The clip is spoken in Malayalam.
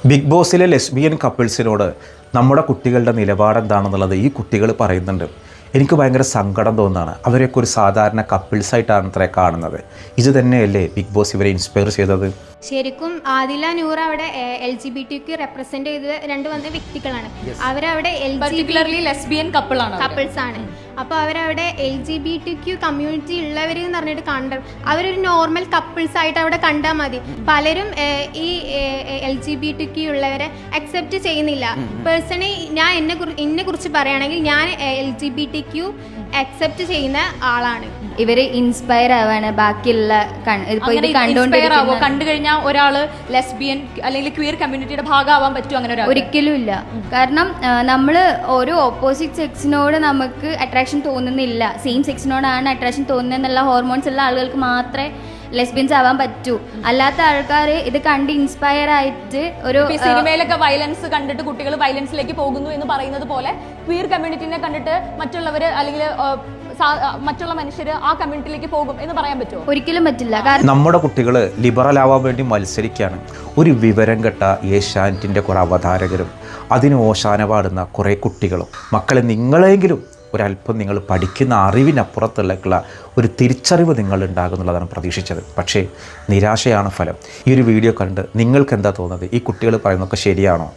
ബിഗ് ബോസിലെ ലെസ്ബിയൻ കപ്പിൾസിനോട് നമ്മുടെ കുട്ടികളുടെ നിലപാട് എന്താണെന്നുള്ളത് ഈ കുട്ടികൾ പറയുന്നുണ്ട്. എനിക്ക് ഭയങ്കര സങ്കടം തോന്നുന്നതാണ്. അവരെയൊക്കെ ഒരു സാധാരണ കപ്പിൾസായിട്ടാണ് അത്രേ കാണുന്നത്. ഇത് തന്നെയല്ലേ ബിഗ് ബോസ് ഇവരെ ഇൻസ്പയർ ചെയ്തത്? ശരിക്കും ആദില നൂർ അവിടെ LGBT റെപ്രസെന്റ് ചെയ്ത രണ്ട് വന്ന വ്യക്തികളാണ്. അവരവിടെ ലെസ്ബിയൻ കപ്പിൾസ് ആണ്. അപ്പോൾ അവരവിടെ LGBTQ കമ്മ്യൂണിറ്റി ഉള്ളവർ എന്ന് പറഞ്ഞിട്ട് അവരൊരു നോർമൽ കപ്പിൾസ് ആയിട്ട് അവിടെ കണ്ടാൽ മതി. പലരും ഈ LGBTQ ഉള്ളവരെ അക്സെപ്റ്റ് ചെയ്യുന്നില്ല. പേഴ്സണലി ഞാൻ എന്നെ കുറിച്ച് പറയുകയാണെങ്കിൽ ഞാൻ LGBTQ അക്സെപ്റ്റ് ചെയ്യുന്ന ആളാണ്. ഇവര് ഇൻസ്പയർ ആവാണ് ബാക്കിയുള്ള കണ്ടു കഴിഞ്ഞാൽ ഒരാള് ലെസ്ബിയൻ അല്ലെങ്കിൽ ക്വീർ കമ്മ്യൂണിറ്റിയുടെ ഭാഗമാവാൻ പറ്റും? അങ്ങനെ ഒരിക്കലും ഇല്ല. കാരണം നമ്മൾ ഓരോ ഓപ്പോസിറ്റ് സെക്സിനോട് നമുക്ക് അട്രാക്ഷൻ തോന്നുന്നില്ല. സെയിം സെക്സിനോടാണ് അട്രാക്ഷൻ തോന്നുന്നതെന്നുള്ള ഹോർമോൺസ് ഉള്ള ആളുകൾക്ക് മാത്രമേ ലെസ്ബിയൻസ് ആവാൻ പറ്റൂ. അല്ലാത്ത ആൾക്കാർ ഇത് കണ്ട് ഇൻസ്പയർ ആയിട്ട് ഒരു സിനിമയിലൊക്കെ വയലൻസ് കണ്ടിട്ട് കുട്ടികൾ വയലൻസിലേക്ക് പോകുന്നു എന്ന് പറയുന്നത് പോലെ ക്വീർ കമ്മ്യൂണിറ്റിനെ കണ്ടിട്ട് മറ്റുള്ളവർ അല്ലെങ്കിൽ മറ്റുള്ള മനുഷ്യർ ആ കമ്മ്യൂണിറ്റിയിലേക്ക് പോകും എന്ന് പറയാൻ പറ്റുമോ? ഒരിക്കലും പറ്റില്ല. കാരണം നമ്മുടെ കുട്ടികൾ ലിബറൽ ആവാൻ വേണ്ടി മത്സരിക്കുകയാണ്. ഒരു വിവരം കെട്ട ഏഷ്യാനെറ്റിൻ്റെ കുറേ അവതാരകരും അതിന് ഓശാന പാടുന്ന കുറേ കുട്ടികളും. മക്കളെ, നിങ്ങളെങ്കിലും ഒരല്പം നിങ്ങൾ പഠിക്കുന്ന അറിവിനപ്പുറത്തുള്ള ഒരു തിരിച്ചറിവ് നിങ്ങൾ ഉണ്ടാകുന്നുള്ളതാണ് പ്രതീക്ഷിച്ചത്. പക്ഷേ നിരാശയാണ് ഫലം. ഈ ഒരു വീഡിയോ കണ്ട് നിങ്ങൾക്ക് എന്താ തോന്നുന്നത്? ഈ കുട്ടികൾ പറയുന്നതൊക്കെ ശരിയാണോ?